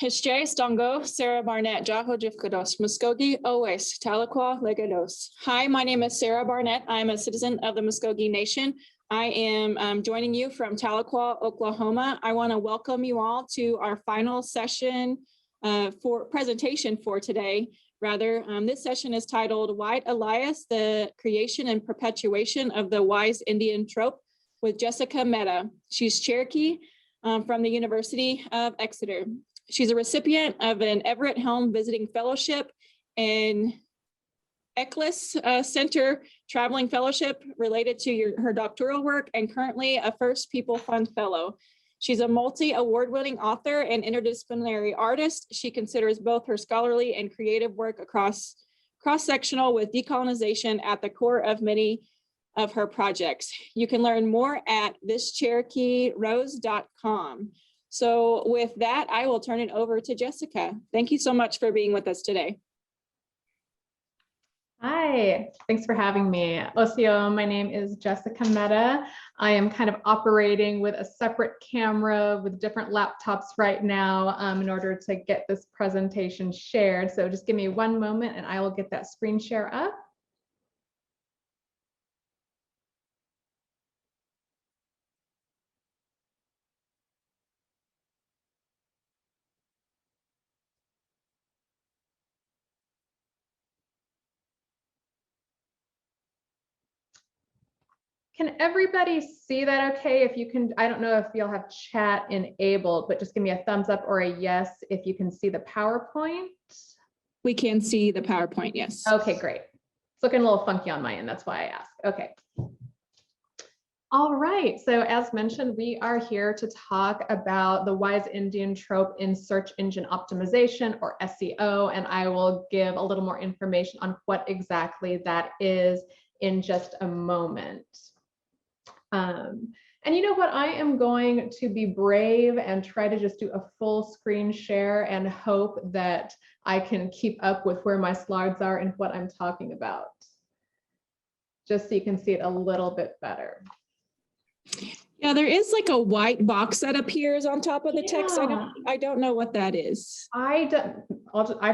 Hishtray Stongo, Sarah Barnett, Jaho Jifkados, Muskogee, Owes, Tahlequah, Legados. Hi, my name is Sarah Barnett. I'm a citizen of the Muskogee Nation. I am joining you from Tahlequah, Oklahoma. I want to welcome you all to our final session for presentation for today. This session is titled White Alliahs, the Creation and Perpetuation of the Wise Indian Trope with Jessica Mehta. She's Cherokee from the University of Exeter. She's a recipient of an Everett Helm Visiting Fellowship and Eccles Center Traveling Fellowship related to her doctoral work, and currently a First People Fund Fellow. She's a multi-award-winning author and interdisciplinary artist. She considers both her scholarly and creative work across cross-sectional with decolonization at the core of many of her projects. You can learn more at thischerokeerose.com. So with that, I will turn it over to Jessica. Thank you so much for being with us today. Hi, thanks for having me. Osio, my name is Jessica Mehta. I am kind of operating with a separate camera with different laptops right now in order to get this presentation shared. So just give me one moment and I will get that screen share up. Can everybody see that okay? If you can, I don't know if you'll have chat enabled, but just give me a thumbs up or a yes if you can see the PowerPoint. We can see the PowerPoint, yes. Okay, great. It's looking a little funky on my end, that's why I asked. Okay. All right, so as mentioned, we are here to talk about the Wise Indian trope in search engine optimization, or SEO, and I will give a little more information on what exactly that is in just a moment. And you know what, I am going to be brave and try to just do a full screen share and hope that I can keep up with where my slides are and what I'm talking about, just so you can see it a little bit better. Yeah, there is like a white box that appears on top of the text. I don't know what that is. I've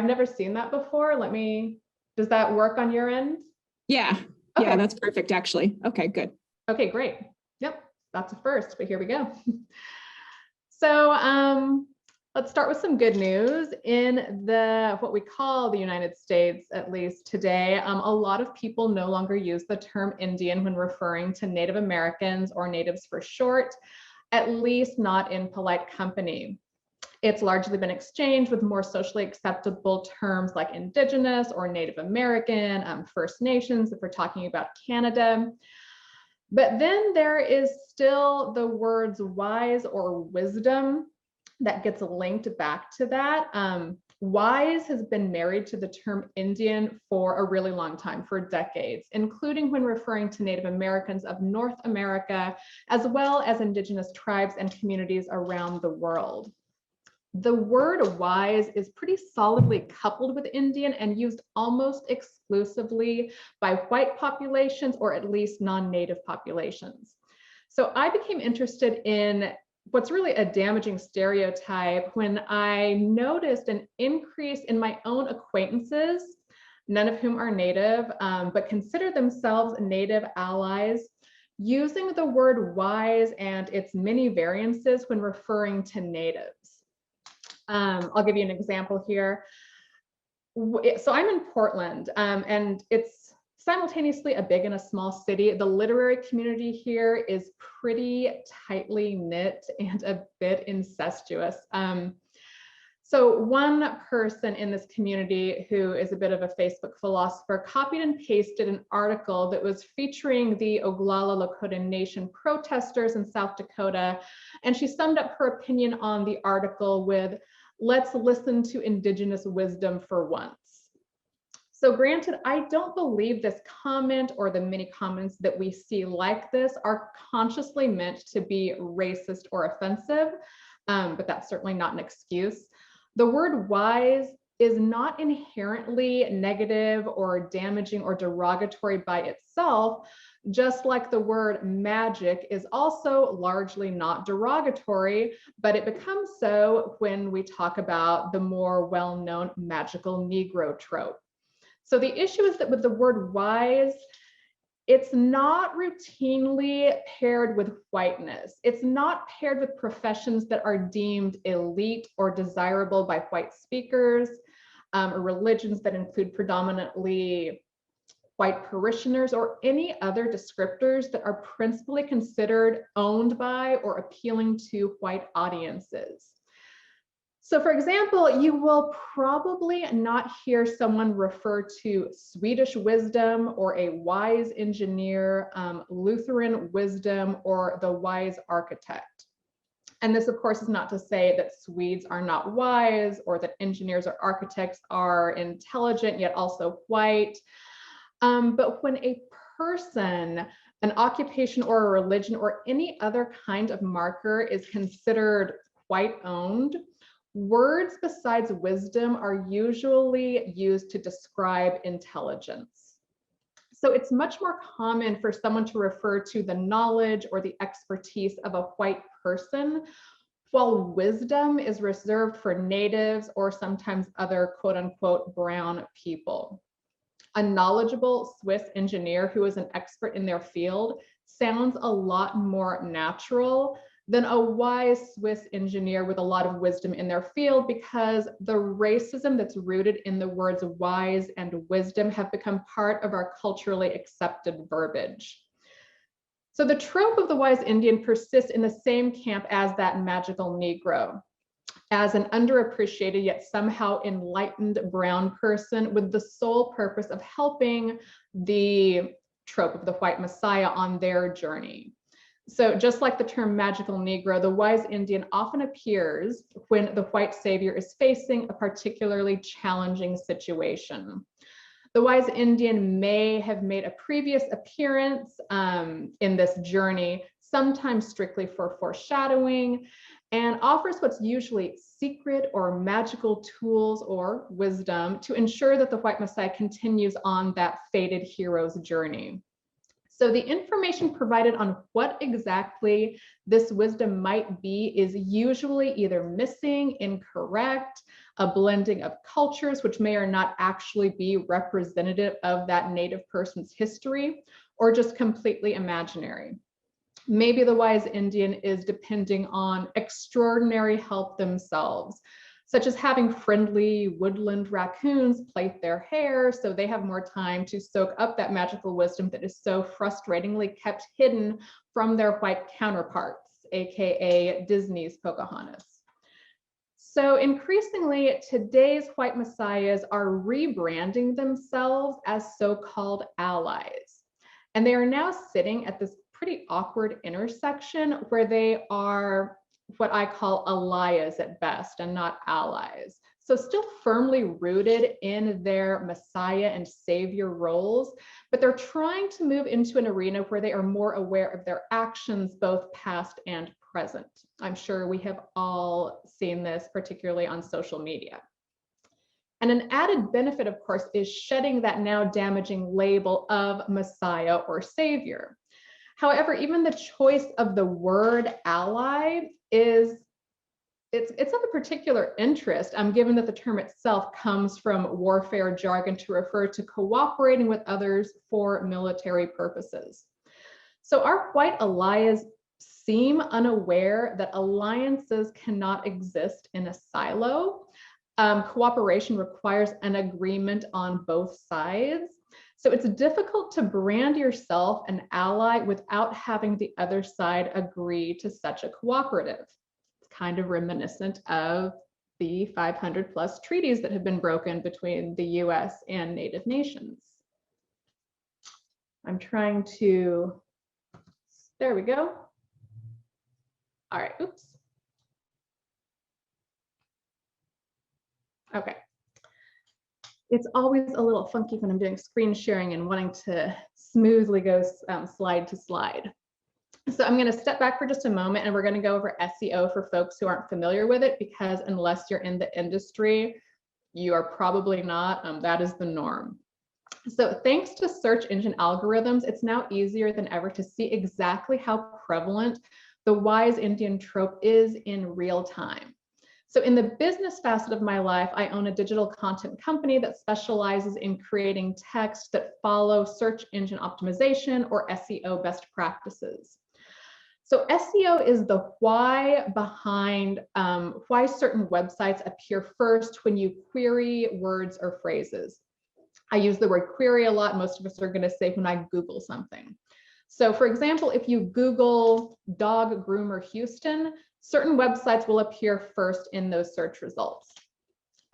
never seen that before. Does that work on your end? Yeah, okay. Yeah, that's perfect actually. Okay, good. Okay, great. Yep, that's a first, but here we go. So let's start with some good news. In what we call the United States, at least today, a lot of people no longer use the term Indian when referring to Native Americans or natives for short, at least not in polite company. It's largely been exchanged with more socially acceptable terms like Indigenous or Native American, First Nations, if we're talking about Canada. But then there is still the words wise or wisdom that gets linked back to that. Wise has been married to the term Indian for a really long time, for decades, including when referring to Native Americans of North America, as well as Indigenous tribes and communities around the world. The word wise is pretty solidly coupled with Indian and used almost exclusively by white populations, or at least non-native populations. So I became interested in what's really a damaging stereotype when I noticed an increase in my own acquaintances, none of whom are native, but consider themselves native allies, using the word wise and its many variances when referring to natives. I'll give you an example here. So I'm in Portland, and it's simultaneously a big and a small city. The literary community here is pretty tightly knit and a bit incestuous. So one person in this community who is a bit of a Facebook philosopher copied and pasted an article that was featuring the Oglala Lakota Nation protesters in South Dakota. And she summed up her opinion on the article with, "Let's listen to Indigenous wisdom for once." So granted, I don't believe this comment or the many comments that we see like this are consciously meant to be racist or offensive, but that's certainly not an excuse. The word wise is not inherently negative or damaging or derogatory by itself, just like the word magic is also largely not derogatory, but it becomes so when we talk about the more well-known magical Negro trope. So the issue is that with the word wise, it's not routinely paired with whiteness. It's not paired with professions that are deemed elite or desirable by white speakers, or religions that include predominantly white parishioners, or any other descriptors that are principally considered owned by or appealing to white audiences. So for example, you will probably not hear someone refer to Swedish wisdom or a wise engineer, Lutheran wisdom, or the wise architect. And this, of course, is not to say that Swedes are not wise or that engineers or architects are intelligent yet also white. But when a person, an occupation or a religion or any other kind of marker is considered white owned, words besides wisdom are usually used to describe intelligence. So it's much more common for someone to refer to the knowledge or the expertise of a white person, while wisdom is reserved for natives or sometimes other quote unquote brown people. A knowledgeable Swiss engineer who is an expert in their field sounds a lot more natural than a wise Swiss engineer with a lot of wisdom in their field, because the racism that's rooted in the words wise and wisdom have become part of our culturally accepted verbiage. So the trope of the wise Indian persists in the same camp as that magical Negro, as an underappreciated yet somehow enlightened brown person with the sole purpose of helping the trope of the white messiah on their journey. So just like the term magical Negro, the wise Indian often appears when the white savior is facing a particularly challenging situation. The wise Indian may have made a previous appearance in this journey, sometimes strictly for foreshadowing, and offers what's usually secret or magical tools or wisdom to ensure that the white messiah continues on that fated hero's journey. So the information provided on what exactly this wisdom might be is usually either missing, incorrect, a blending of cultures, which may or not actually be representative of that native person's history, or just completely imaginary. Maybe the wise Indian is depending on extraordinary help themselves, such as having friendly woodland raccoons plait their hair so they have more time to soak up that magical wisdom that is so frustratingly kept hidden from their white counterparts, aka Disney's Pocahontas. So increasingly, today's white messiahs are rebranding themselves as so-called allies. And they are now sitting at this pretty awkward intersection where they are what I call Alliahs at best and not allies. So still firmly rooted in their messiah and savior roles, but they're trying to move into an arena where they are more aware of their actions, both past and present. I'm sure we have all seen this, particularly on social media. And an added benefit, of course, is shedding that now damaging label of messiah or savior. However, even the choice of the word ally is it's of a particular interest, given that the term itself comes from warfare jargon to refer to cooperating with others for military purposes. So our white allies seem unaware that alliances cannot exist in a silo. Cooperation requires an agreement on both sides. So it's difficult to brand yourself an ally without having the other side agree to such a cooperative. It's kind of reminiscent of the 500 plus treaties that have been broken between the US and Native nations. I'm trying to, there we go. All right, oops. Okay. It's always a little funky when I'm doing screen sharing and wanting to smoothly go slide to slide. So I'm going to step back for just a moment and we're going to go over SEO for folks who aren't familiar with it, because unless you're in the industry, You are probably not. That is the norm. So thanks to search engine algorithms, it's now easier than ever to see exactly how prevalent the wise Indian trope is in real time. So in the business facet of my life, I own a digital content company that specializes in creating text that follow search engine optimization or SEO best practices. So SEO is the why behind why certain websites appear first when you query words or phrases. I use the word query a lot. Most of us are going to say when I Google something. So for example, if you Google dog groomer Houston, certain websites will appear first in those search results.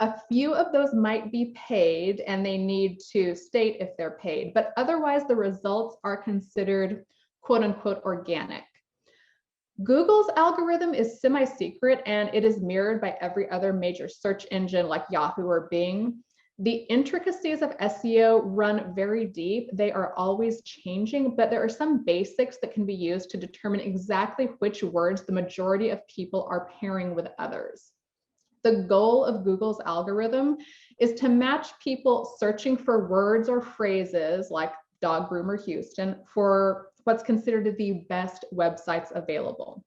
A few of those might be paid and they need to state if they're paid, but otherwise the results are considered quote unquote organic. Google's algorithm is semi-secret and it is mirrored by every other major search engine like Yahoo or Bing. The intricacies of SEO run very deep. They are always changing, but there are some basics that can be used to determine exactly which words the majority of people are pairing with others. The goal of Google's algorithm is to match people searching for words or phrases like dog groomer Houston for what's considered the best websites available.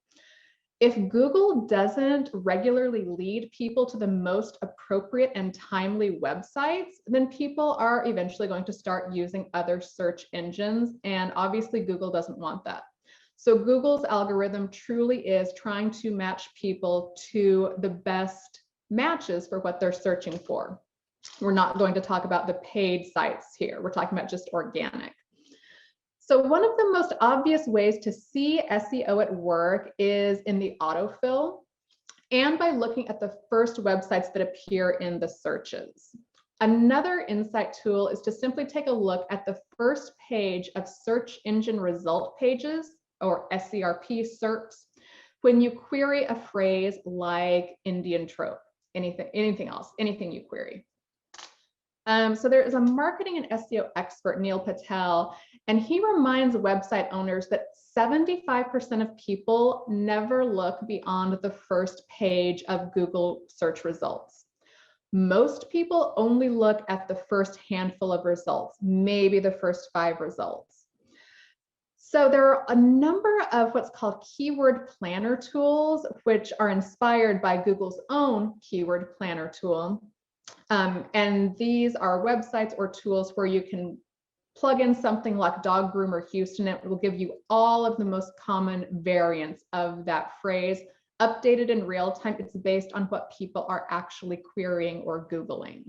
If Google doesn't regularly lead people to the most appropriate and timely websites, then people are eventually going to start using other search engines. And obviously Google doesn't want that. So Google's algorithm truly is trying to match people to the best matches for what they're searching for. We're not going to talk about the paid sites here. We're talking about just organic. So one of the most obvious ways to see SEO at work is in the autofill and by looking at the first websites that appear in the searches. Another insight tool is to simply take a look at the first page of search engine result pages or SERP SERPs when you query a phrase like Indian trope, anything else, anything you query. So there is a marketing and SEO expert, Neil Patel, and he reminds website owners that 75% of people never look beyond the first page of Google search results. Most people only look at the first handful of results, maybe the first 5 results. So there are a number of what's called keyword planner tools, which are inspired by Google's own keyword planner tool. And these are websites or tools where you can plug in something like dog groomer Houston. It will give you all of the most common variants of that phrase, updated in real time. It's based on what people are actually querying or Googling.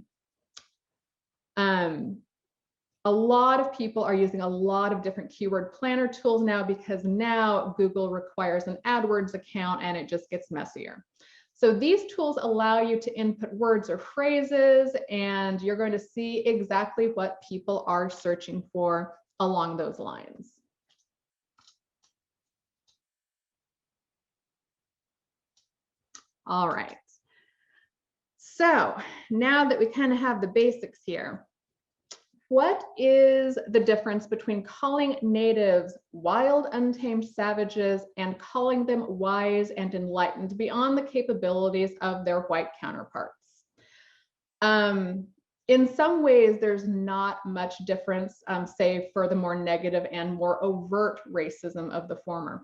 A lot of people are using a lot of different keyword planner tools now because now Google requires an AdWords account and it just gets messier. So these tools allow you to input words or phrases, and you're going to see exactly what people are searching for along those lines. All right. So now that we kind of have the basics here, what is the difference between calling natives wild, untamed savages and calling them wise and enlightened beyond the capabilities of their white counterparts? In some ways, there's not much difference, save for the more negative and more overt racism of the former.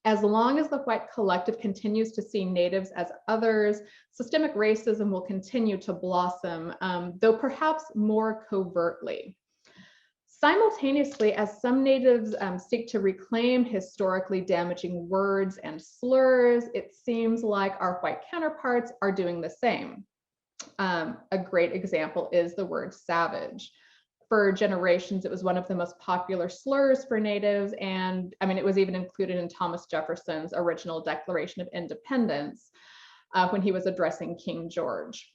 As long as the white collective continues to see natives as others, systemic racism will continue to blossom, though perhaps more covertly. Simultaneously, as some natives seek to reclaim historically damaging words and slurs, it seems like our white counterparts are doing the same. A great example is the word savage. For generations, it was one of the most popular slurs for natives, and I mean, it was even included in Thomas Jefferson's original Declaration of Independence when he was addressing King George.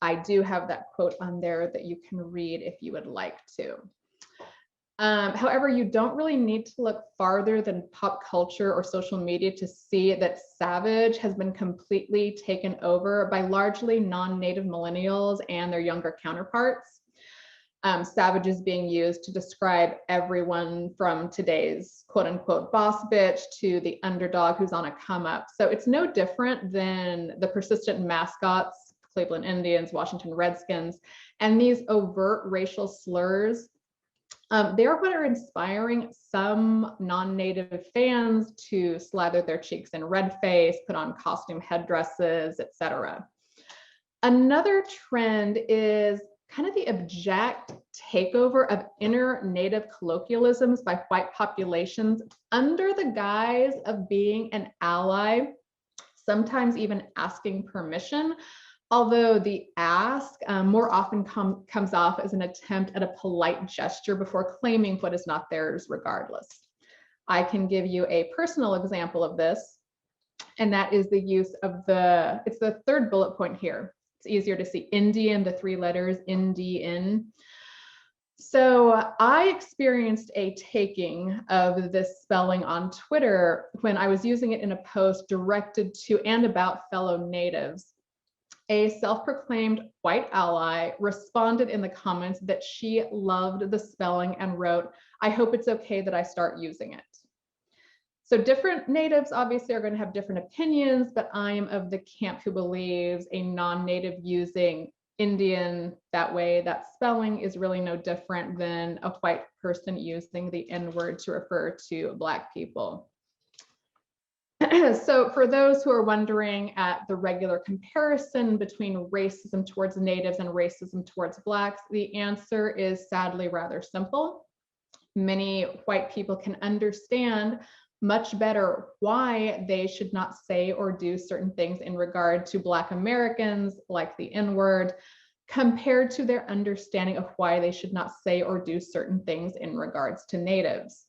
I do have that quote on there that you can read if you would like to. However, you don't really need to look farther than pop culture or social media to see that savage has been completely taken over by largely non-native millennials and their younger counterparts. Savage is being used to describe everyone from today's quote unquote boss bitch to the underdog who's on a come up. So it's no different than the persistent mascots Cleveland Indians, Washington Redskins, and these overt racial slurs, they're what are inspiring some non-native fans to slather their cheeks in red face, put on costume headdresses, etc. Another trend is kind of the abject takeover of inner native colloquialisms by white populations under the guise of being an ally, sometimes even asking permission, although the ask more often comes off as an attempt at a polite gesture before claiming what is not theirs regardless. I can give you a personal example of this, and that is the use of it's the third bullet point here. It's easier to see Indian, the 3 letters, Indian. So I experienced a taking of this spelling on Twitter when I was using it in a post directed to and about fellow natives. A self-proclaimed white ally responded in the comments that she loved the spelling and wrote, "I hope it's okay that I start using it." So different natives obviously are going to have different opinions, but I am of the camp who believes a non-native using Indian that way, that spelling is really no different than a white person using the N-word to refer to Black people. So for those who are wondering at the regular comparison between racism towards natives and racism towards Blacks, the answer is sadly rather simple. Many white people can understand much better why they should not say or do certain things in regard to Black Americans, like the N-word, compared to their understanding of why they should not say or do certain things in regards to natives.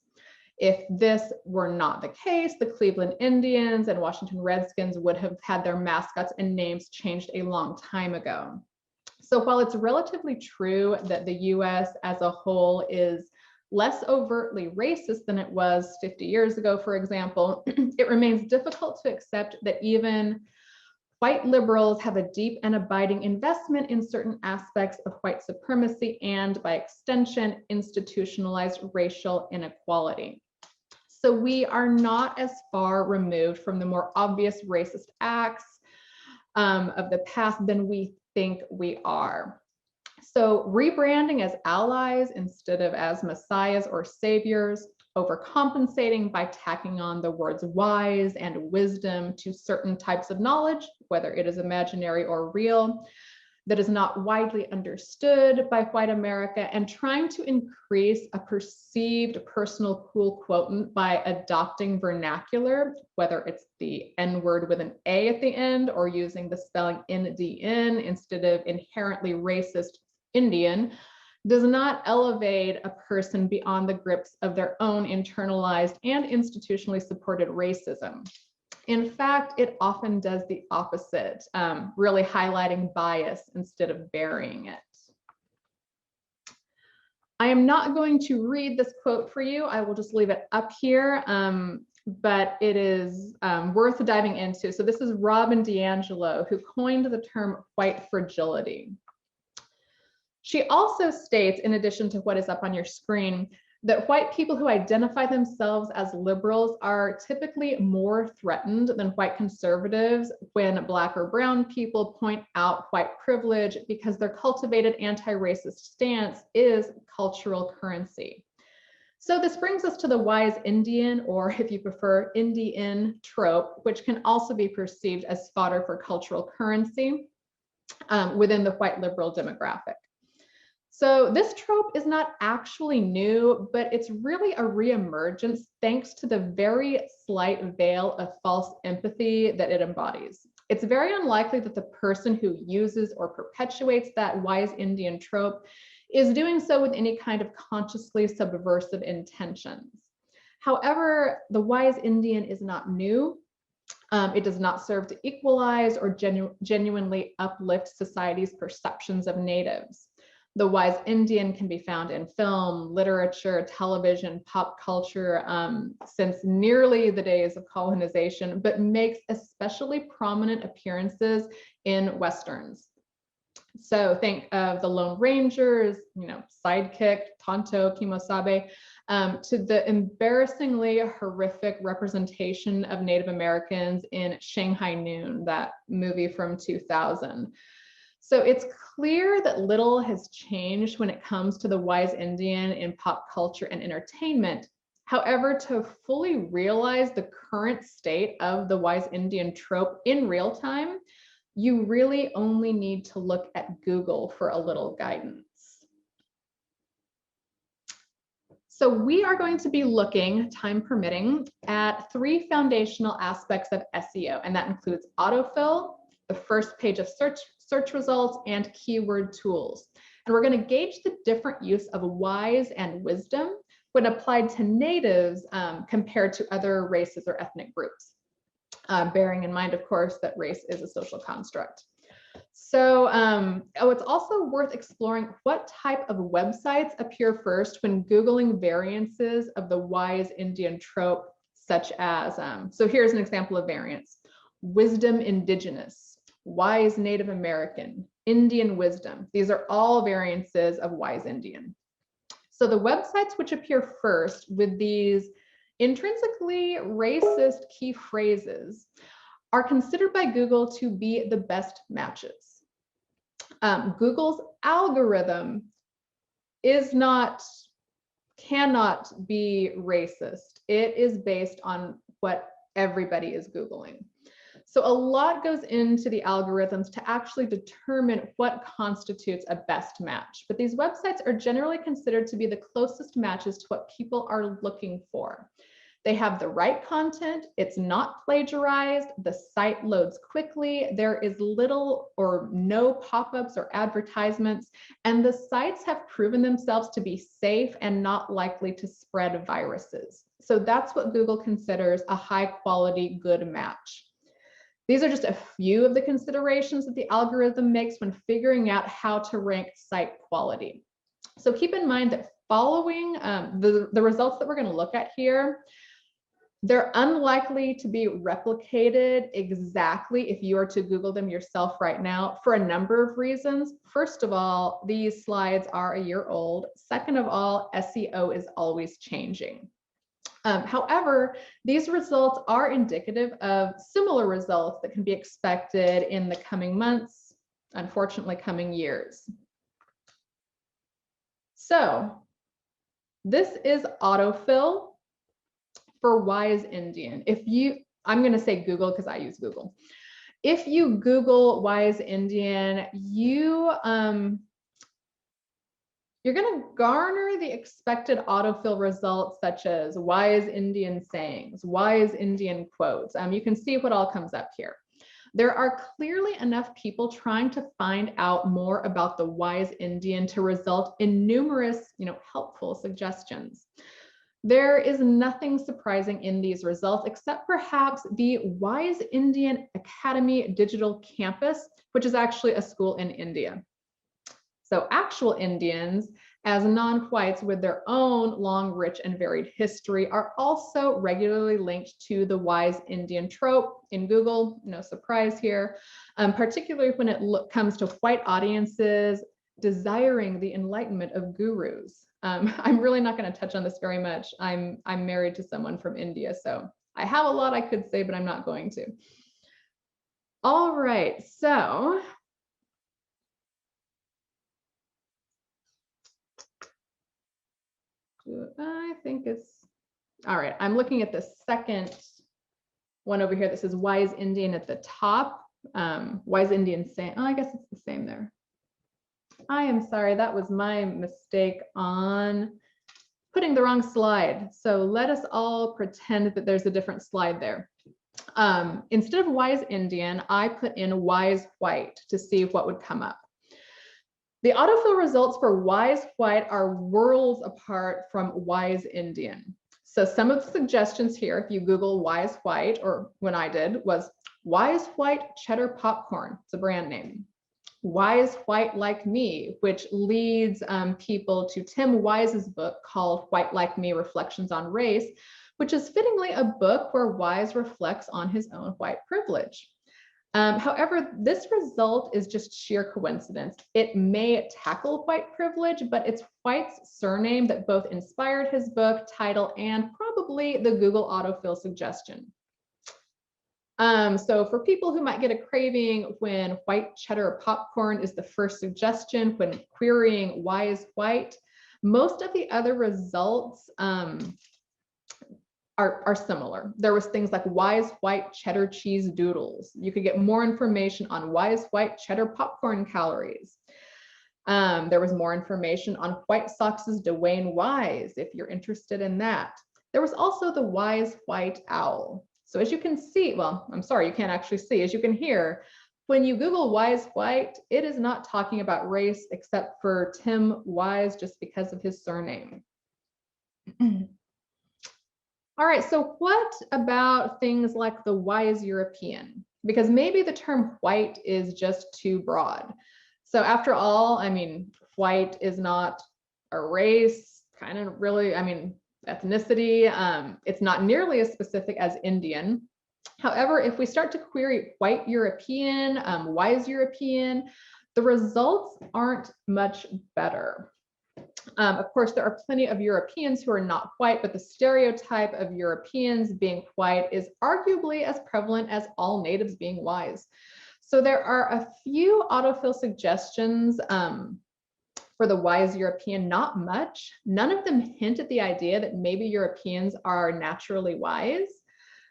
If this were not the case, the Cleveland Indians and Washington Redskins would have had their mascots and names changed a long time ago. So while it's relatively true that the US as a whole is less overtly racist than it was 50 years ago, for example, it remains difficult to accept that even white liberals have a deep and abiding investment in certain aspects of white supremacy and, by extension, institutionalized racial inequality. So we are not as far removed from the more obvious racist acts of the past than we think we are. So rebranding as allies instead of as messiahs or saviors, overcompensating by tacking on the words wise and wisdom to certain types of knowledge, whether it is imaginary or real, that is not widely understood by white America, and trying to increase a perceived personal cool quotient by adopting vernacular, whether it's the N-word with an A at the end or using the spelling Indian instead of inherently racist Indian, does not elevate a person beyond the grips of their own internalized and institutionally supported racism. In fact, it often does the opposite, really highlighting bias instead of burying it. I am not going to read this quote for you. I will just leave it up here, but it is worth diving into. So this is Robin DiAngelo, who coined the term white fragility. She also states, in addition to what is up on your screen, that white people who identify themselves as liberals are typically more threatened than white conservatives when Black or brown people point out white privilege because their cultivated anti-racist stance is cultural currency. So this brings us to the wise Indian, or if you prefer, Indian trope, which can also be perceived as fodder for cultural currency within the white liberal demographic. So this trope is not actually new, but it's really a reemergence thanks to the very slight veil of false empathy that it embodies. It's very unlikely that the person who uses or perpetuates that wise Indian trope is doing so with any kind of consciously subversive intentions. However, the wise Indian is not new. It does not serve to equalize or genuinely uplift society's perceptions of natives. The wise Indian can be found in film, literature, television, pop culture since nearly the days of colonization, but makes especially prominent appearances in Westerns. So think of the Lone Rangers, Sidekick, Tonto, Kimosabe, to the embarrassingly horrific representation of Native Americans in Shanghai Noon, that movie from 2000. So it's clear that little has changed when it comes to the wise Indian in pop culture and entertainment. However, to fully realize the current state of the wise Indian trope in real time, you really only need to look at Google for a little guidance. So we are going to be looking, time permitting, at 3 foundational aspects of SEO, and that includes autofill, the first page of search results, and keyword tools. And we're going to gauge the different use of wise and wisdom when applied to natives compared to other races or ethnic groups, bearing in mind, of course, that race is a social construct. So it's also worth exploring what type of websites appear first when Googling variances of the wise Indian trope, such as, so here's an example of variants: wisdom indigenous, wise Native American, Indian wisdom. These are all variances of wise Indian. So the websites which appear first with these intrinsically racist key phrases are considered by Google to be the best matches. Google's algorithm cannot be racist. It is based on what everybody is Googling. So a lot goes into the algorithms to actually determine what constitutes a best match. But these websites are generally considered to be the closest matches to what people are looking for. They have the right content, it's not plagiarized, the site loads quickly, there is little or no pop-ups or advertisements, and the sites have proven themselves to be safe and not likely to spread viruses. So that's what Google considers a high quality, good match. These are just a few of the considerations that the algorithm makes when figuring out how to rank site quality. So keep in mind that following the results that we're going to look at here, they're unlikely to be replicated exactly if you are to Google them yourself right now for a number of reasons. First of all, these slides are a year old. Second of all, SEO is always changing. However, these results are indicative of similar results that can be expected in the coming months, unfortunately coming years. So this is autofill for wise Indian. I'm going to say Google because I use Google. If you Google wise Indian, you're going to garner the expected autofill results such as wise Indian sayings, wise Indian quotes. You can see what all comes up here. There are clearly enough people trying to find out more about the wise Indian to result in numerous, helpful suggestions. There is nothing surprising in these results, except perhaps the Wise Indian Academy Digital Campus, which is actually a school in India. So actual Indians, as non-whites with their own long, rich, and varied history, are also regularly linked to the wise Indian trope in Google. No surprise here, particularly when it comes to white audiences desiring the enlightenment of gurus. I'm really not going to touch on this very much. I'm married to someone from India, so I have a lot I could say, but I'm not going to. All right, so I think it's, all right, I'm looking at the second one over here that says Wise Indian at the top. Wise Indian saying, oh, I guess it's the same there. I am sorry, that was my mistake on putting the wrong slide. So let us all pretend that there's a different slide there. Instead of Wise Indian, I put in Wise White to see what would come up. The autofill results for Wise White are worlds apart from Wise Indian. So some of the suggestions here, if you Google Wise White, or when I did, was Wise White Cheddar Popcorn. It's a brand name. Wise White Like Me, which leads people to Tim Wise's book called White Like Me, Reflections on Race, which is fittingly a book where Wise reflects on his own white privilege. However, this result is just sheer coincidence. It may tackle white privilege, but it's White's surname that both inspired his book, title, and probably the Google autofill suggestion. So for people who might get a craving when white cheddar popcorn is the first suggestion when querying why is white, most of the other results are similar. There was things like why is white cheddar cheese doodles. You could get more information on why is white cheddar popcorn calories. There was more information on White Sox's Dwayne Wise, if you're interested in that. There was also the wise white owl. So as you can see, well, I'm sorry, you can't actually see, as you can hear, when you Google wise white, it is not talking about race except for Tim Wise just because of his surname. All right, so what about things like the wise European? Because maybe the term white is just too broad. So after all, I mean, white is not a race, kind of really, I mean, ethnicity. It's not nearly as specific as Indian. However, if we start to query white European, wise European, the results aren't much better. Of course, there are plenty of Europeans who are not white, but the stereotype of Europeans being white is arguably as prevalent as all natives being wise. So there are a few autofill suggestions for the wise European, not much. None of them hint at the idea that maybe Europeans are naturally wise.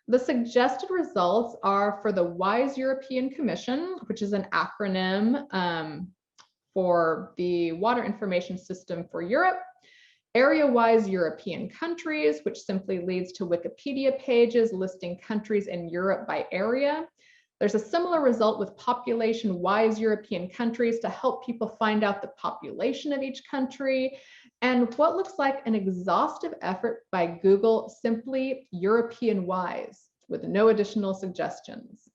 The suggested results are for the Wise European Commission, which is an acronym for the Water Information System for Europe, area-wise European countries, which simply leads to Wikipedia pages listing countries in Europe by area. There's a similar result with population-wise European countries to help people find out the population of each country, and what looks like an exhaustive effort by Google, simply European-wise, with no additional suggestions.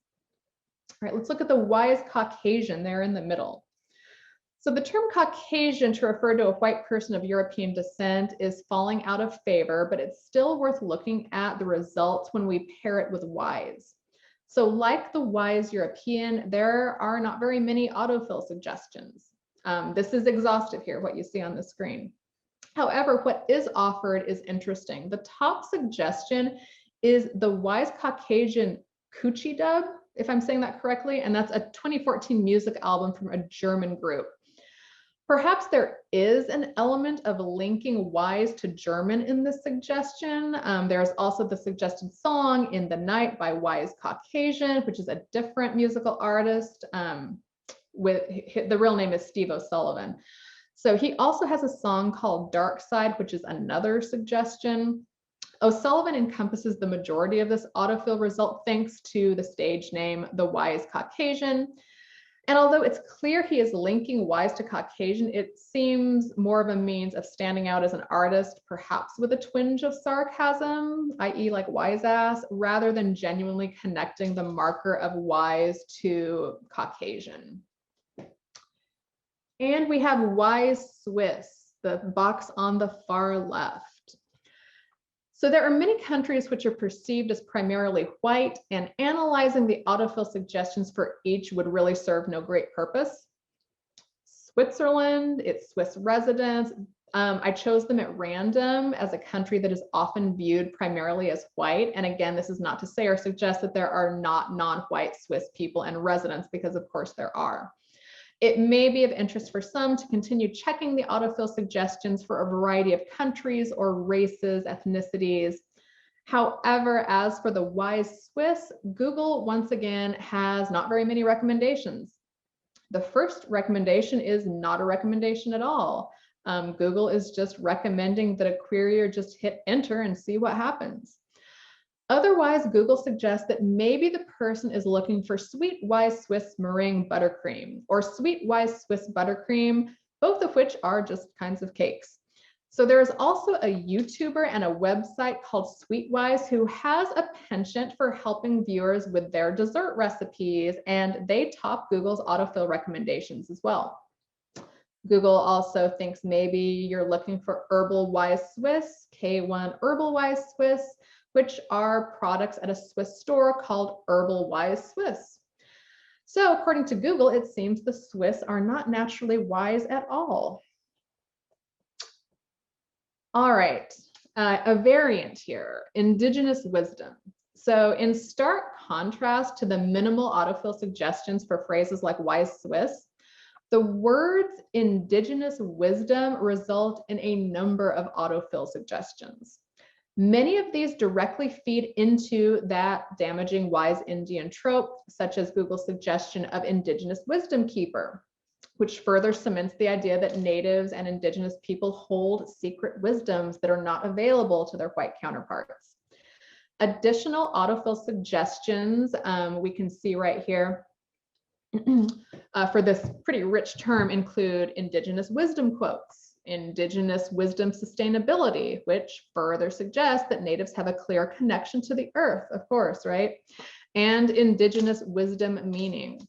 All right, let's look at the wise Caucasian there in the middle. So the term Caucasian to refer to a white person of European descent is falling out of favor, but it's still worth looking at the results when we pair it with wise. So like the wise European, there are not very many autofill suggestions. This is exhaustive here, what you see on the screen. However, what is offered is interesting. The top suggestion is the wise Caucasian Coochie Dub, if I'm saying that correctly, and that's a 2014 music album from a German group. Perhaps there is an element of linking wise to German in this suggestion. There's also the suggested song In the Night by Wise Caucasian, which is a different musical artist. The real name is Steve O'Sullivan. So he also has a song called Dark Side, which is another suggestion. O'Sullivan encompasses the majority of this autofill result thanks to the stage name, The Wise Caucasian. And although it's clear he is linking wise to Caucasian, it seems more of a means of standing out as an artist, perhaps with a twinge of sarcasm, i.e. like wise ass, rather than genuinely connecting the marker of wise to Caucasian. And we have wise Swiss, the box on the far left. So there are many countries which are perceived as primarily white, and analyzing the autofill suggestions for each would really serve no great purpose. Switzerland, its Swiss residents, I chose them at random as a country that is often viewed primarily as white. And again, this is not to say or suggest that there are not non-white Swiss people and residents, because of course there are. It may be of interest for some to continue checking the autofill suggestions for a variety of countries or races, ethnicities. However, as for the wise Swiss, Google once again has not very many recommendations. The first recommendation is not a recommendation at all. Google is just recommending that a querier just hit enter and see what happens. Otherwise, Google suggests that maybe the person is looking for sweet wise Swiss meringue buttercream or sweet wise Swiss buttercream, both of which are just kinds of cakes. So there is also a YouTuber and a website called Sweetwise who has a penchant for helping viewers with their dessert recipes, and they top Google's autofill recommendations as well. Google also thinks maybe you're looking for Herbal Wise Swiss, K1 Herbal Wise Swiss, which are products at a Swiss store called Herbal Wise Swiss. So according to Google, it seems the Swiss are not naturally wise at all. All right, a variant here, Indigenous wisdom. So in stark contrast to the minimal autofill suggestions for phrases like wise Swiss, the words indigenous wisdom result in a number of autofill suggestions. Many of these directly feed into that damaging wise Indian trope, such as Google's suggestion of indigenous wisdom keeper, which further cements the idea that natives and indigenous people hold secret wisdoms that are not available to their white counterparts. Additional autofill suggestions we can see right here for this pretty rich term include indigenous wisdom quotes, indigenous wisdom sustainability, which further suggests that natives have a clear connection to the earth, of course, right? And indigenous wisdom meaning.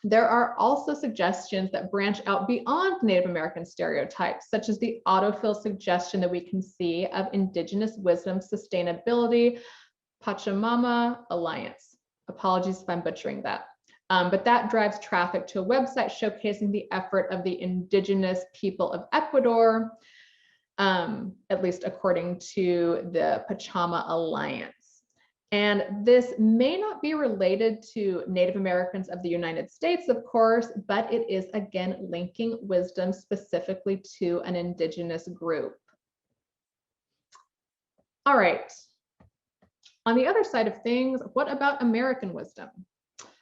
There are also suggestions that branch out beyond Native American stereotypes, such as the autofill suggestion that we can see of indigenous wisdom sustainability, Pachamama Alliance. Apologies if I'm butchering that. But that drives traffic to a website showcasing the effort of the indigenous people of Ecuador, at least according to the Pachama Alliance. And this may not be related to Native Americans of the United States, of course, but it is again linking wisdom specifically to an indigenous group. All right. On the other side of things, what about American wisdom?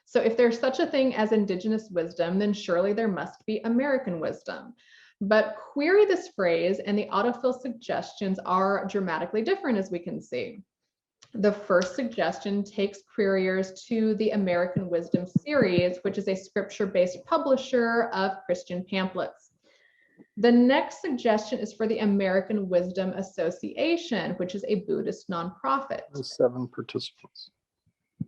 So if there's such a thing as indigenous wisdom, then surely there must be American wisdom. But query this phrase and the autofill suggestions are dramatically different, as we can see. The first suggestion takes queryers to the American Wisdom series, which is a scripture-based publisher of Christian pamphlets. The next suggestion is for the American Wisdom Association, which is a Buddhist nonprofit. 7 participants.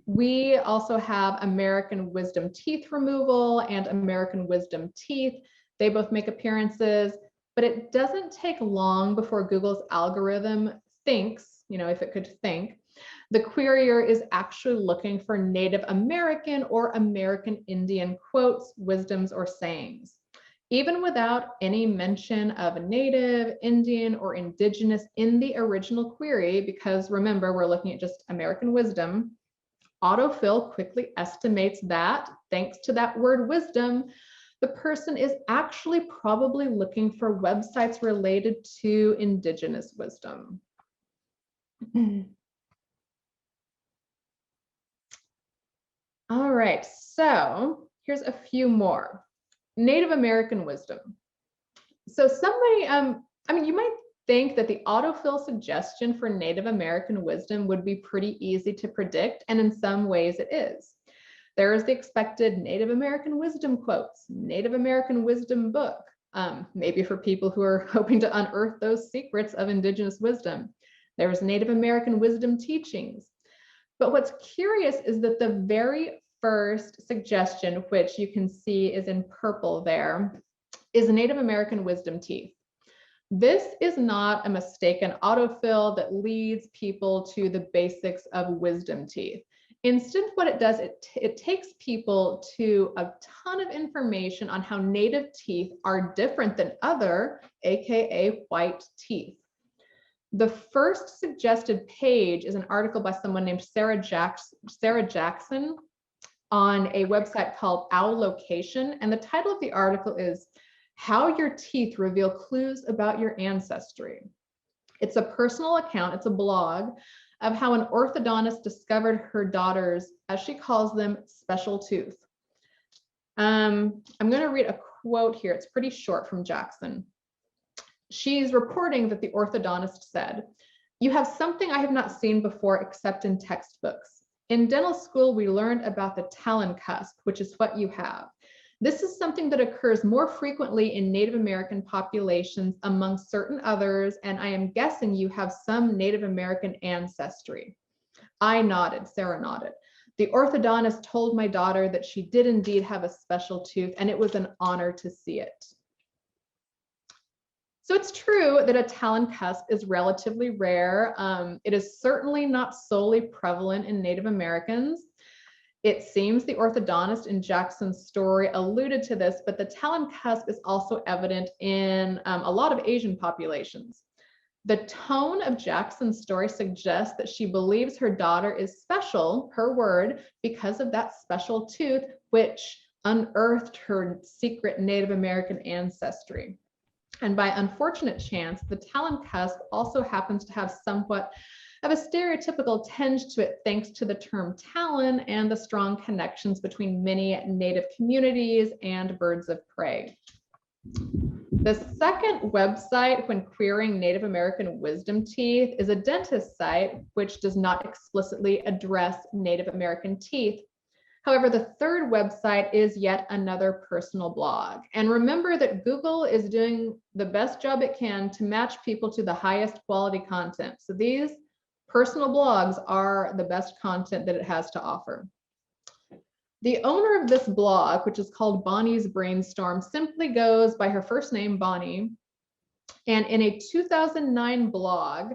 We also have American Wisdom Teeth Removal and American Wisdom Teeth. They both make appearances, but it doesn't take long before Google's algorithm thinks, if it could think, the querier is actually looking for Native American or American Indian quotes, wisdoms, or sayings. Even without any mention of Native, Indian, or Indigenous in the original query, because remember, we're looking at just American wisdom, autofill quickly estimates that, thanks to that word wisdom, the person is actually probably looking for websites related to Indigenous wisdom. All right, so here's a few more. Native American wisdom. So somebody, you might think that the autofill suggestion for Native American wisdom would be pretty easy to predict, and in some ways it is. There is the expected Native American wisdom quotes, Native American wisdom book, maybe for people who are hoping to unearth those secrets of Indigenous wisdom. There's Native American wisdom teachings. But what's curious is that the very first suggestion, which you can see is in purple there, is Native American wisdom teeth. This is not a mistaken autofill that leads people to the basics of wisdom teeth. Instead, what it does, it takes people to a ton of information on how Native teeth are different than other, AKA white teeth. The first suggested page is an article by someone named Sarah Jackson on a website called Owl Location, and the title of the article is How Your Teeth Reveal Clues About Your Ancestry. It's a personal account, it's a blog, of how an orthodontist discovered her daughter's, as she calls them, special tooth. I'm going to read a quote here. It's pretty short from Jackson. She's reporting that the orthodontist said, "You have something I have not seen before except in textbooks. In dental school, we learned about the talon cusp, which is what you have. This is something that occurs more frequently in Native American populations among certain others, and I am guessing you have some Native American ancestry." I nodded, Sarah nodded. The orthodontist told my daughter that she did indeed have a special tooth, and it was an honor to see it. So it's true that a talon cusp is relatively rare. It is certainly not solely prevalent in Native Americans. It seems the orthodontist in Jackson's story alluded to this, but the talon cusp is also evident in a lot of Asian populations. The tone of Jackson's story suggests that she believes her daughter is special, her word, because of that special tooth, which unearthed her secret Native American ancestry. And by unfortunate chance, the Talon cusp also happens to have somewhat of a stereotypical tinge to it, thanks to the term Talon and the strong connections between many Native communities and birds of prey. The second website when querying Native American wisdom teeth is a dentist site, which does not explicitly address Native American teeth. However, the third website is yet another personal blog. And remember that Google is doing the best job it can to match people to the highest quality content. So these personal blogs are the best content that it has to offer. The owner of this blog, which is called Bonnie's Brainstorm, simply goes by her first name, Bonnie. And in a 2009 blog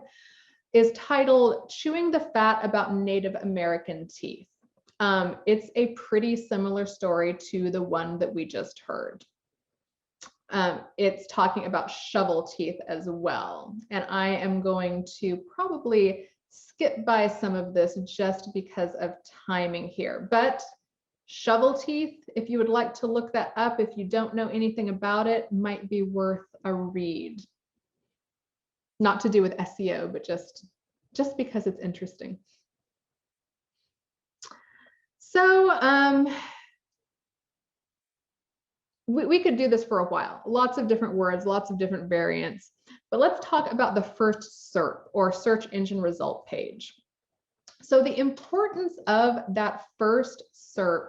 is titled Chewing the Fat About Native American Teeth. It's a pretty similar story to the one that we just heard. It's talking about shovel teeth as well. And I am going to probably skip by some of this just because of timing here. But shovel teeth, if you would like to look that up, if you don't know anything about it, might be worth a read. Not to do with SEO, but just because it's interesting. So we could do this for a while. Lots of different words, lots of different variants. But let's talk about the first SERP, or search engine result page. So the importance of that first SERP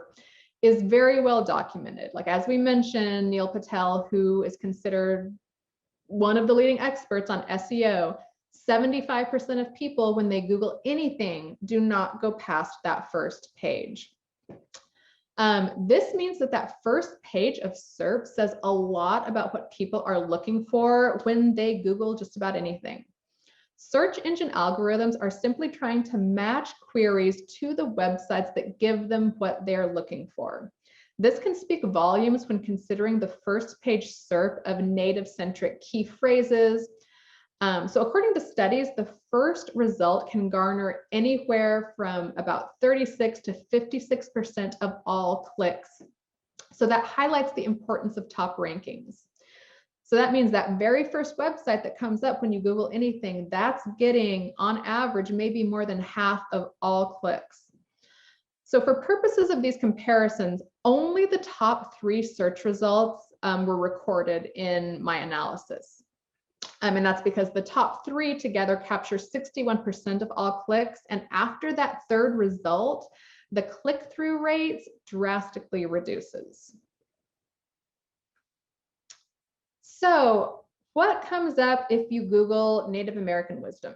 is very well documented. Like, as we mentioned, Neil Patel, who is considered one of the leading experts on SEO, 75% of people, when they Google anything, do not go past that first page. This means that that first page of SERP says a lot about what people are looking for when they Google just about anything. Search engine algorithms are simply trying to match queries to the websites that give them what they're looking for. This can speak volumes when considering the first page SERP of native-centric key phrases. So according to studies, the first result can garner anywhere from about 36 to 56% of all clicks. So that highlights the importance of top rankings. So that means that very first website that comes up when you Google anything, that's getting, on average, maybe more than half of all clicks. So for purposes of these comparisons, only the top 3 search results were recorded in my analysis. And that's because the top 3 together capture 61% of all clicks. And after that third result, the click-through rates drastically reduces. So what comes up if you Google Native American wisdom?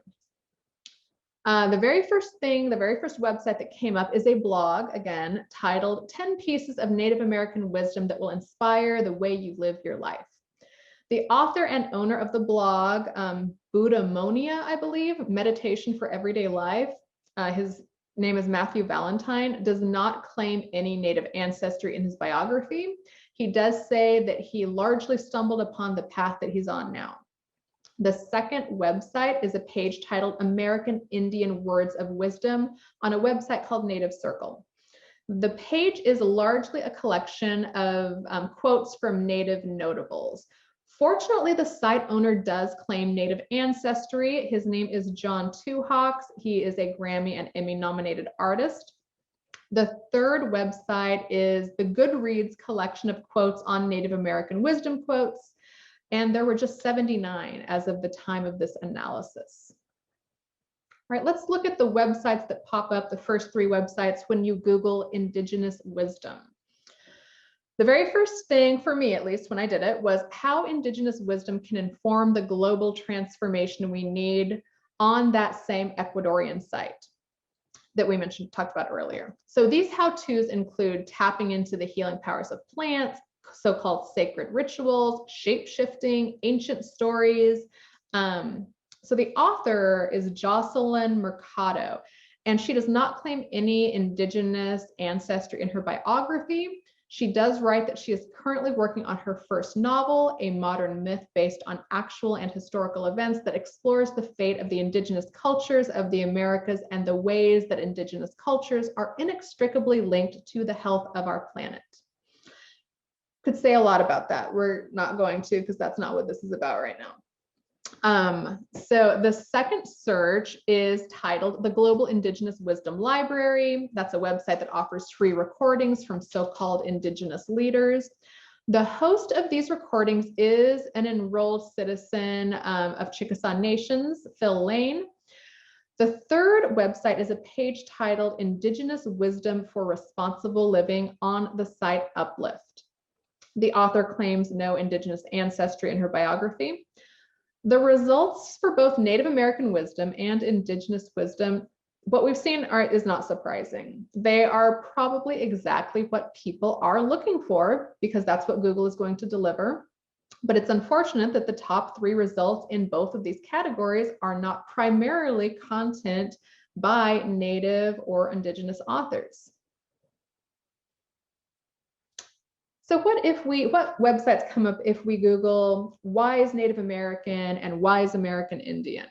The very first website that came up is a blog, again, titled 10 Pieces of Native American Wisdom That Will Inspire the Way You Live Your Life. The author and owner of the blog, Buddhamonia, I believe, Meditation for Everyday Life, his name is Matthew Valentine, does not claim any Native ancestry in his biography. He does say that he largely stumbled upon the path that he's on now. The second website is a page titled American Indian Words of Wisdom on a website called Native Circle. The page is largely a collection of quotes from Native notables. Fortunately, the site owner does claim Native ancestry. His name is John Two Hawks. He is a Grammy and Emmy nominated artist. The third website is the Goodreads collection of quotes on Native American wisdom quotes. And there were just 79 as of the time of this analysis. All right, let's look at the websites that pop up, the first 3 websites when you Google Indigenous wisdom. The very first thing, for me at least, when I did it, was how Indigenous wisdom can inform the global transformation we need on that same Ecuadorian site that we talked about earlier. So these how-tos include tapping into the healing powers of plants, so-called sacred rituals, shape-shifting, ancient stories. So the author is Jocelyn Mercado, and she does not claim any Indigenous ancestry in her biography. She does write that she is currently working on her first novel, a modern myth based on actual and historical events that explores the fate of the Indigenous cultures of the Americas and the ways that Indigenous cultures are inextricably linked to the health of our planet. Could say a lot about that. We're not going to, because that's not what this is about right now. So the second search is titled The Global Indigenous Wisdom Library. That's a website that offers free recordings from so-called Indigenous leaders. The host of these recordings is an enrolled citizen of Chickasaw Nations, Phil Lane. The third website is a page titled Indigenous Wisdom for Responsible Living on the site Uplift. The author claims no Indigenous ancestry in her biography. The results for both Native American wisdom and Indigenous wisdom, what we've seen is not surprising. They are probably exactly what people are looking for because that's what Google is going to deliver. But it's unfortunate that the top 3 results in both of these categories are not primarily content by Native or Indigenous authors. So what websites come up if we Google why is Native American and why is American Indian?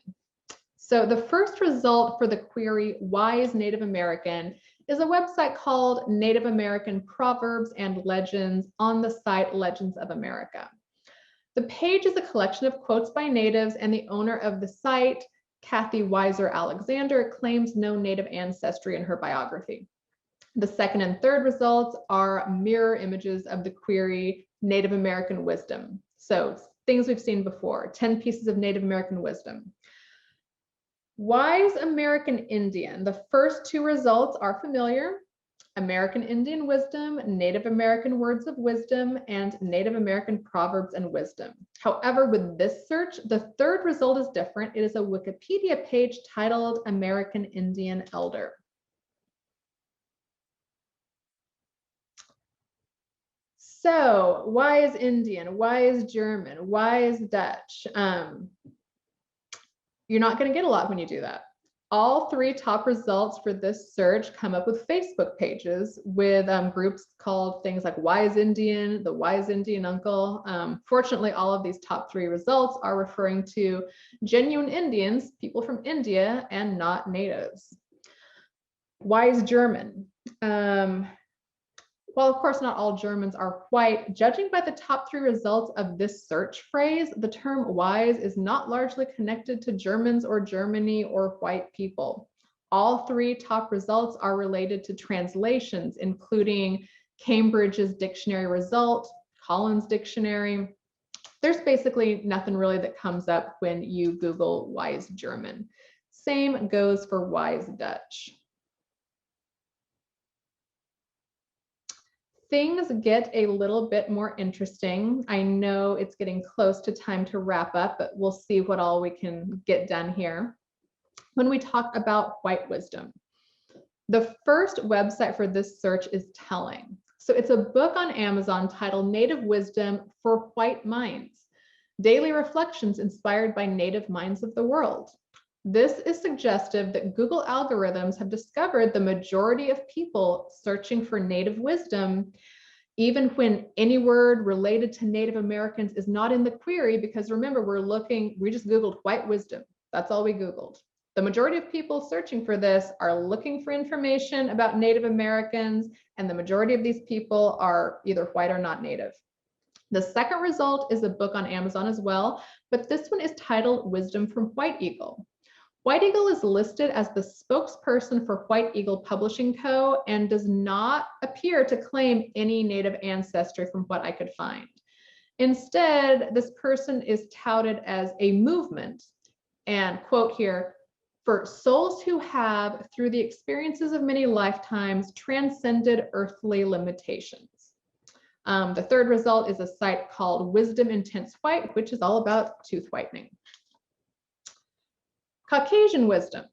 So the first result for the query why is Native American is a website called Native American Proverbs and Legends on the site Legends of America. The page is a collection of quotes by natives, and the owner of the site, Kathy Weiser Alexander, claims no Native ancestry in her biography. The second and third results are mirror images of the query Native American wisdom. So things we've seen before, 10 pieces of Native American wisdom. Wise American Indian. The first 2 results are familiar. American Indian wisdom, Native American words of wisdom, and Native American proverbs and wisdom. However, with this search, the third result is different. It is a Wikipedia page titled American Indian Elder. So why is Indian? Why is German? Why is Dutch? You're not going to get a lot when you do that. All 3 top results for this search come up with Facebook pages with groups called things like Why is Indian, the Why is Indian Uncle. Fortunately, all of these top 3 results are referring to genuine Indians, people from India, and not natives. Why is German? While of course not all Germans are white, judging by the top 3 results of this search phrase, the term wise is not largely connected to Germans or Germany or white people. All 3 top results are related to translations, including Cambridge's dictionary result, Collins Dictionary. There's basically nothing really that comes up when you Google wise German. Same goes for wise Dutch. Things get a little bit more interesting. I know it's getting close to time to wrap up, but we'll see what all we can get done here. When we talk about white wisdom, the first website for this search is telling. So it's a book on Amazon titled Native Wisdom for White Minds, Daily Reflections Inspired by Native Minds of the World. This is suggestive that Google algorithms have discovered the majority of people searching for Native wisdom, even when any word related to Native Americans is not in the query, because remember, we just Googled white wisdom. That's all we Googled. The majority of people searching for this are looking for information about Native Americans, and the majority of these people are either white or not Native. The second result is a book on Amazon as well, but this one is titled Wisdom from White Eagle. White Eagle is listed as the spokesperson for White Eagle Publishing Co. and does not appear to claim any Native ancestry from what I could find. Instead, this person is touted as a movement, and quote here, for souls who have, through the experiences of many lifetimes, transcended earthly limitations. The third result is a site called Wisdom Intense White, which is all about tooth whitening. Caucasian wisdom.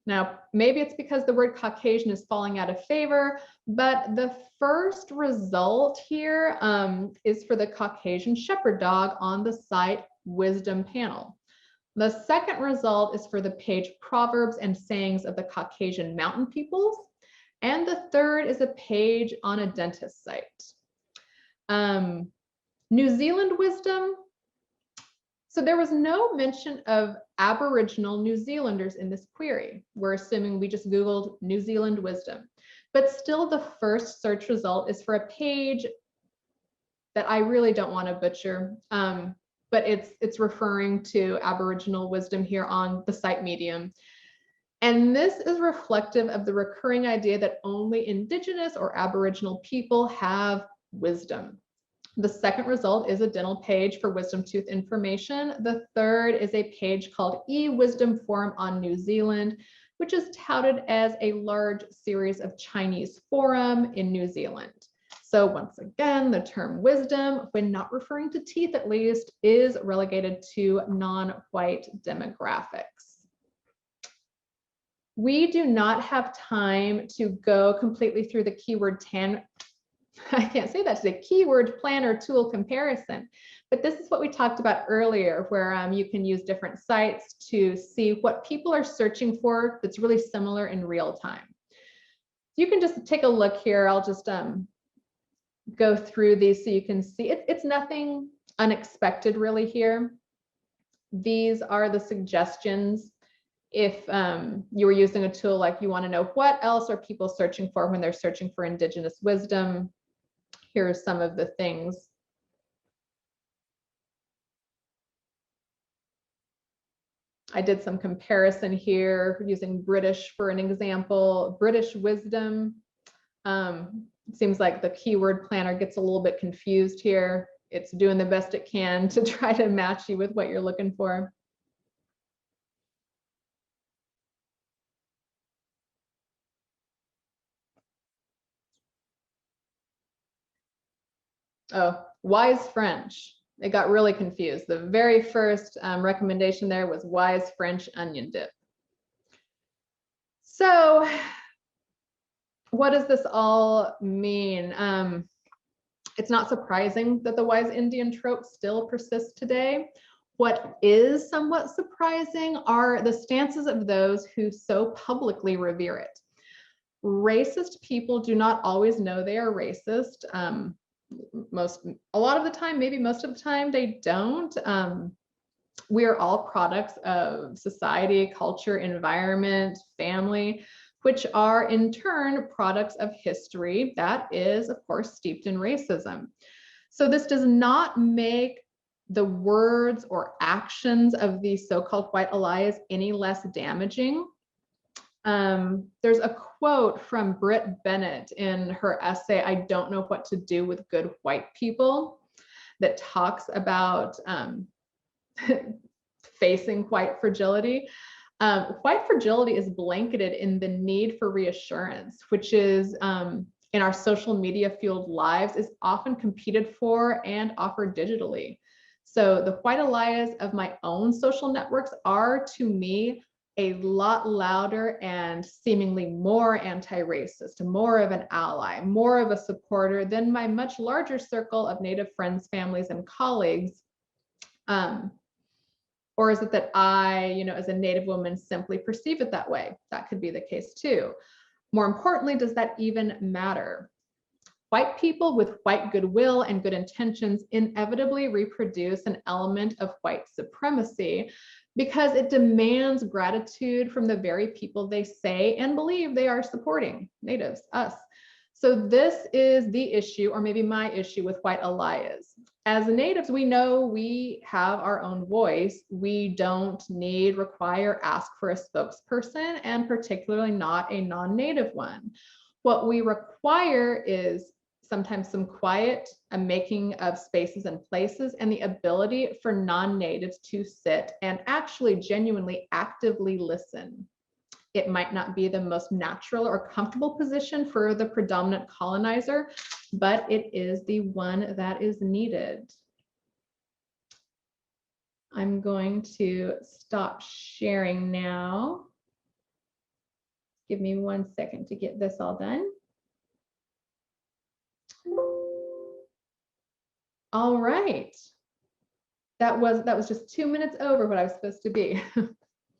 Now, maybe it's because the word Caucasian is falling out of favor, but the first result here is for the Caucasian shepherd dog on the site Wisdom Panel. The second result is for the page Proverbs and Sayings of the Caucasian Mountain Peoples. And the third is a page on a dentist site. New Zealand wisdom. So there was no mention of Aboriginal New Zealanders in this query. We're assuming we just Googled New Zealand wisdom. But still, the first search result is for a page that I really don't want to butcher, but it's referring to Aboriginal wisdom here on the site Medium. And this is reflective of the recurring idea that only Indigenous or Aboriginal people have wisdom. The second result is a dental page for wisdom tooth information. The third is a page called eWisdom Forum on New Zealand, which is touted as a large series of Chinese forum in New Zealand. So once again, the term wisdom, when not referring to teeth at least, is relegated to non-white demographics. We do not have time to go completely through the keyword I can't say that today, keyword planner tool comparison, but this is what we talked about earlier, where you can use different sites to see what people are searching for that's really similar in real time. You can just take a look here. I'll just go through these so you can see it's nothing unexpected really here. These are the suggestions. If you were using a tool like you want to know what else are people searching for when they're searching for Indigenous wisdom, here are some of the things. I did some comparison here using British for an example. British wisdom. It seems like the keyword planner gets a little bit confused here. It's doing the best it can to try to match you with what you're looking for. Oh, wise French. It got really confused. The very first recommendation there was wise French onion dip. So what does this all mean? It's not surprising that the wise Indian trope still persists today. What is somewhat surprising are the stances of those who so publicly revere it. Racist people do not always know they are racist. A lot of the time, maybe most of the time, they don't. We are all products of society, culture, environment, family, which are in turn products of history that is, of course, steeped in racism. So this does not make the words or actions of these so-called white allies any less damaging. There's a quote from Britt Bennett in her essay, I Don't Know What to Do with Good White People, that talks about facing white fragility. White fragility is blanketed in the need for reassurance, which is in our social media fueled lives is often competed for and offered digitally. So the white allies of my own social networks are, to me, a lot louder and seemingly more anti-racist, more of an ally, more of a supporter than my much larger circle of Native friends, families, and colleagues. Or is it that I, as a Native woman, simply perceive it that way? That could be the case too. More importantly, does that even matter? White people with white goodwill and good intentions inevitably reproduce an element of white supremacy because it demands gratitude from the very people they say and believe they are supporting, natives, us. So this is the issue, or maybe my issue with white allies. As natives, we know we have our own voice. We don't need, require, ask for a spokesperson, and particularly not a non-native one. What we require is sometimes some quiet, a making of spaces and places, and the ability for non-natives to sit and actually genuinely actively listen. It might not be the most natural or comfortable position for the predominant colonizer, but it is the one that is needed. I'm going to stop sharing now. Give me 1 second to get this all done. All right. That was just 2 minutes over what I was supposed to be.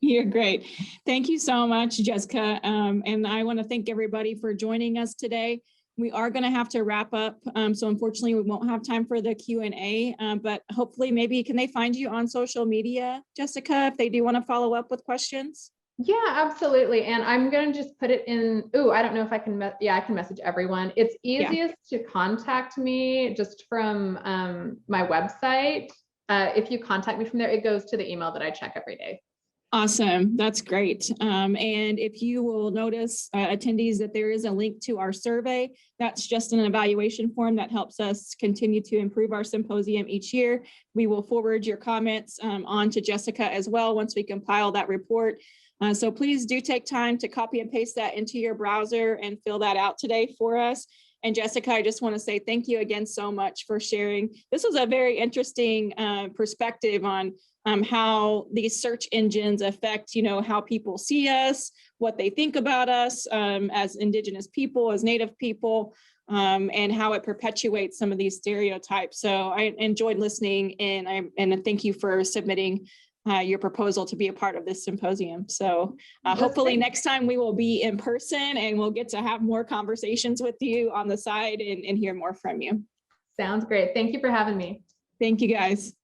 You're great. Thank you so much, Jessica. And I want to thank everybody for joining us today. We are going to have to wrap up. So unfortunately, we won't have time for the Q&A, but hopefully maybe can they find you on social media, Jessica, if they do want to follow up with questions? Yeah, absolutely. And I'm going to just put it in. Oh, I don't know if I can. Yeah, I can message everyone. It's easiest to contact me just from my website. If you contact me from there, it goes to the email that I check every day. Awesome. That's great. And if you will notice, attendees, that there is a link to our survey. That's just an evaluation form that helps us continue to improve our symposium each year. We will forward your comments on to Jessica as well once we compile that report. So please do take time to copy and paste that into your browser and fill that out today for us. And Jessica, I just want to say thank you again so much for sharing. This was a very interesting perspective on how these search engines affect, how people see us, what they think about us as Indigenous people, as Native people, and how it perpetuates some of these stereotypes. So I enjoyed listening, and thank you for submitting your proposal to be a part of this symposium. So hopefully next time we will be in person and we'll get to have more conversations with you on the side and hear more from you. Sounds great. Thank you for having me. Thank you, guys.